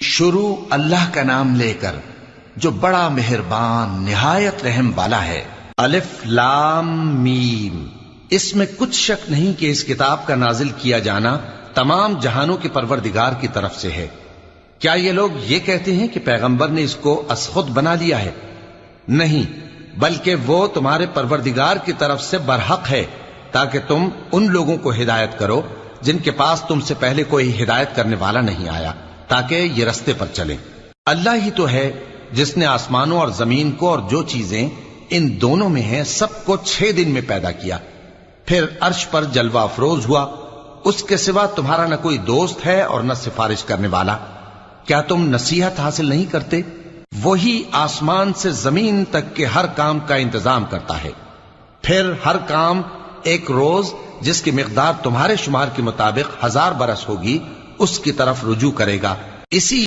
شروع اللہ کا نام لے کر جو بڑا مہربان نہایت رحم والا ہے۔ الف لام میم۔ اس میں کچھ شک نہیں کہ اس کتاب کا نازل کیا جانا تمام جہانوں کے پروردگار کی طرف سے ہے۔ کیا یہ لوگ یہ کہتے ہیں کہ پیغمبر نے اس کو از خود بنا لیا ہے؟ نہیں، بلکہ وہ تمہارے پروردگار کی طرف سے برحق ہے، تاکہ تم ان لوگوں کو ہدایت کرو جن کے پاس تم سے پہلے کوئی ہدایت کرنے والا نہیں آیا، تاکہ یہ رستے پر چلیں۔ اللہ ہی تو ہے جس نے آسمانوں اور زمین کو اور جو چیزیں ان دونوں میں ہیں سب کو 6 دن میں پیدا کیا، پھر عرش پر جلوہ افروز ہوا۔ اس کے سوا تمہارا نہ کوئی دوست ہے اور نہ سفارش کرنے والا۔ کیا تم نصیحت حاصل نہیں کرتے؟ وہی آسمان سے زمین تک کے ہر کام کا انتظام کرتا ہے، پھر ہر کام ایک روز جس کی مقدار تمہارے شمار کے مطابق 1000 برس ہوگی اس کی طرف رجوع کرے گا۔ اسی